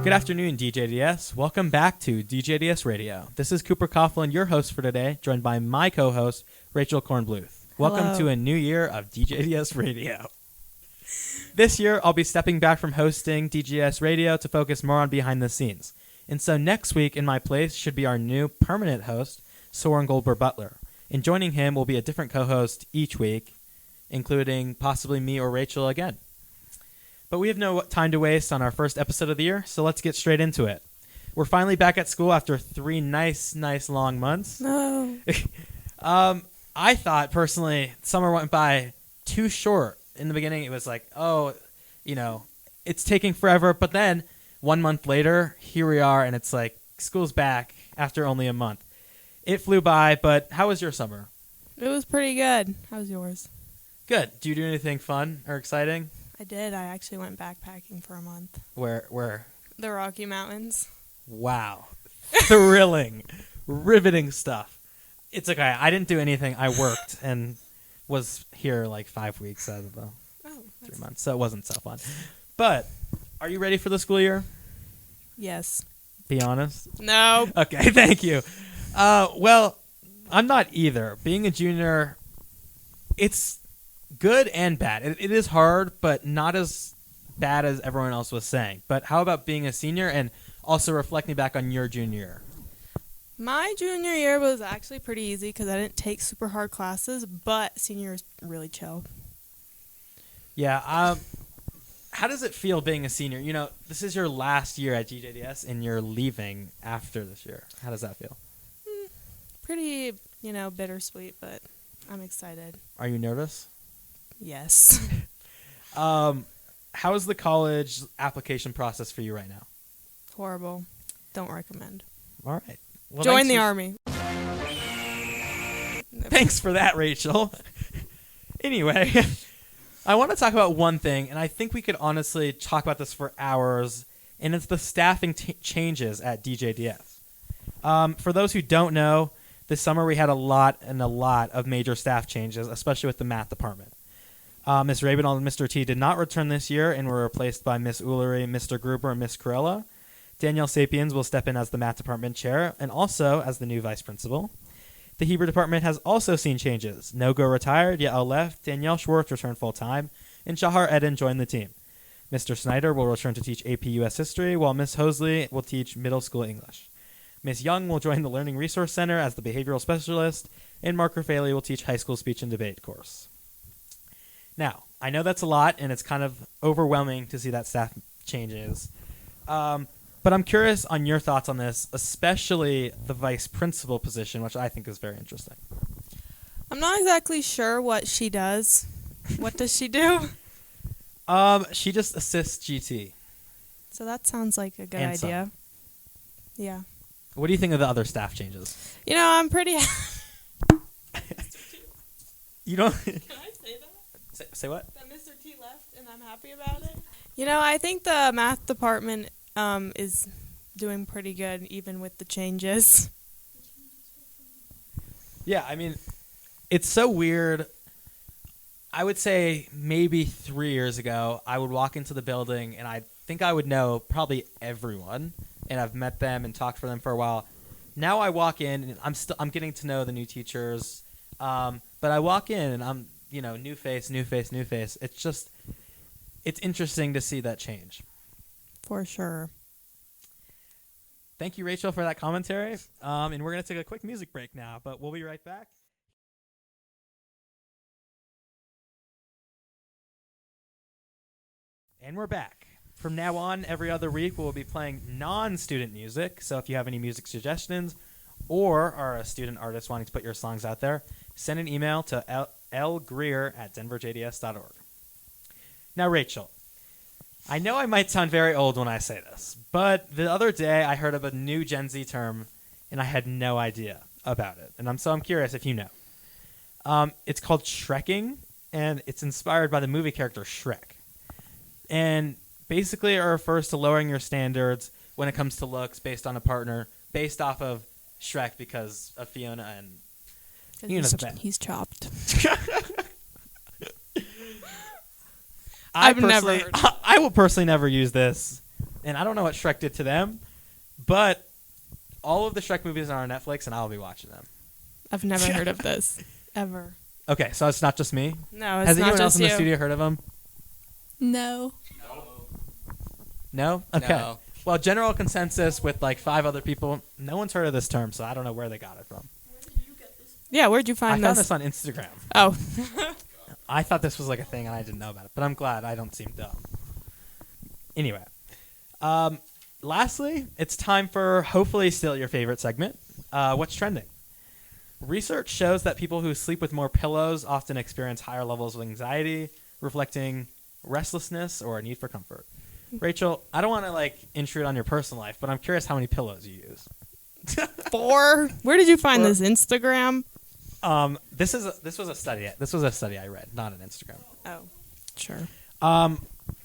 Good afternoon, DJDS. Welcome back to DJDS Radio. This is Cooper Coughlan, your host for today, joined by my co-host, Rachel Kornbluth. Welcome to a new year of DJDS Radio. This year, I'll be stepping back from hosting DJDS Radio to focus more on behind the scenes. And so next week, in my place, should be our new permanent host, Soren Goldberg-Butler. And joining him will be a different co-host each week, including possibly me or Rachel again. But we have no time to waste on our first episode of the year, so let's get straight into it. We're finally back at school after 3 nice long months. No. I thought, personally, summer went by too short. In the beginning, it was like, it's taking forever. But then, 1 month later, here we are, and it's like, school's back after only a month. It flew by, but how was your summer? It was pretty good. How was yours? Good. Do you do anything fun or exciting? I did. I actually went backpacking for a month. Where? The Rocky Mountains. Wow. Thrilling. Riveting stuff. It's okay. I didn't do anything. I worked and was here like 5 weeks out of the 3 months, so it wasn't so fun. But are you ready for the school year? Yes. Be honest. No. Okay, thank you. Well, I'm not either. Being a junior, it's good and bad. It is hard, but not as bad as everyone else was saying. But how about being a senior and also reflecting back on your junior year? My junior year was actually pretty easy because I didn't take super hard classes, but senior is really chill. Yeah. How does it feel being a senior? You know, this is your last year at DJDS, and you're leaving after this year. How does that feel? Pretty, bittersweet, but I'm excited. Are you nervous? Yes. How is the college application process for you right now? Horrible. Don't recommend. All right. Well, join the Army. Thanks for that, Rachel. Anyway, I want to talk about one thing, and I think we could honestly talk about this for hours, and it's the staffing changes at DJDS. For those who don't know, this summer we had a lot of major staff changes, especially with the math department. Ms. Rabin and Mr. T did not return this year and were replaced by Ms. Ullery, Mr. Gruber, and Ms. Corella. Danielle Sapiens will step in as the math department chair and also as the new vice principal. The Hebrew department has also seen changes. Nogo retired, Yael left, Danielle Schwartz returned full-time, and Shahar Eden joined the team. Mr. Snyder will return to teach AP US History, while Ms. Hosley will teach middle school English. Ms. Young will join the Learning Resource Center as the behavioral specialist, and Mark Raffaele will teach high school speech and debate course. Now, I know that's a lot, and it's kind of overwhelming to see that staff changes. But I'm curious on your thoughts on this, especially the vice principal position, which I think is very interesting. I'm not exactly sure what she does. What does she do? She just assists GT. So that sounds like a good idea. Some. Yeah. What do you think of the other staff changes? I'm pretty... You don't... Can I say that? Say what? That Mr. T left and I'm happy about it. I think the math department is doing pretty good even with the changes. Yeah, I mean, it's so weird. I would say maybe 3 years ago, I would walk into the building and I think I would know probably everyone, and I've met them and talked for them for a while. Now I walk in and I'm getting to know the new teachers, but I walk in and I'm new face. It's interesting to see that change. For sure. Thank you, Rachel, for that commentary. And we're going to take a quick music break now, but we'll be right back. And we're back. From now on, every other week, we'll be playing non-student music. So if you have any music suggestions or are a student artist wanting to put your songs out there, send an email to lgreer@denverjds.org. Now, Rachel, I know I might sound very old when I say this, but the other day I heard of a new Gen Z term, and I had no idea about it. And I'm curious if you know. It's called Shreking, and it's inspired by the movie character Shrek. And basically it refers to lowering your standards when it comes to looks based on a partner, based off of Shrek because of Fiona and... He's chopped. I will personally never use this and I don't know what Shrek did to them, but all of the Shrek movies are on Netflix, and I'll be watching them. I've never heard of this ever. Okay, so it's not just me. No, it's Has not anyone else just in the you. studio heard of them? No. No? Okay. No. Well, general consensus with like 5 other people, no one's heard of this term, so I don't know where they got it from. Yeah, where'd you I find found this? this on Instagram. Oh. I thought this was like a thing, and I didn't know about it, but I'm glad I don't seem dumb. Anyway, lastly, it's time for hopefully still your favorite segment, What's Trending? Research shows that people who sleep with more pillows often experience higher levels of anxiety, reflecting restlessness or a need for comfort. Rachel, I don't want to like intrude on your personal life, but I'm curious how many pillows you use. 4. Where did you find this? Instagram? This was a study. This was a study I read, not an Instagram. Oh, sure.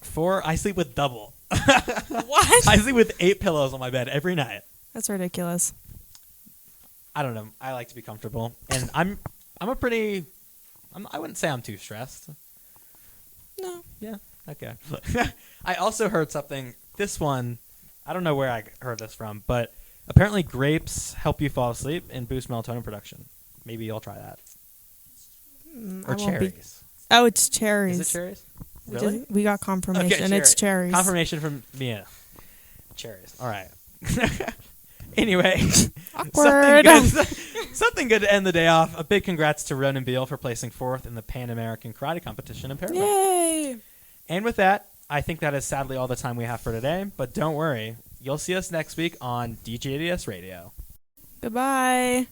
4. I sleep with double. What? I sleep with 8 pillows on my bed every night. That's ridiculous. I don't know. I like to be comfortable, and I wouldn't say I'm too stressed. No. Yeah. Okay. I also heard something. This one, I don't know where I heard this from, but apparently grapes help you fall asleep and boost melatonin production. Maybe you'll try that. Or cherries. Oh, it's cherries. Is it cherries? Really? We got confirmation. Okay, It's cherries. Confirmation from Mia. Cherries. All right. Anyway, Awkward. something good to end the day off. A big congrats to Ronan Beal for placing 4th in the Pan American Karate Competition in Paraguay. Yay! And with that, I think that is sadly all the time we have for today. But don't worry, you'll see us next week on DJDS Radio. Goodbye.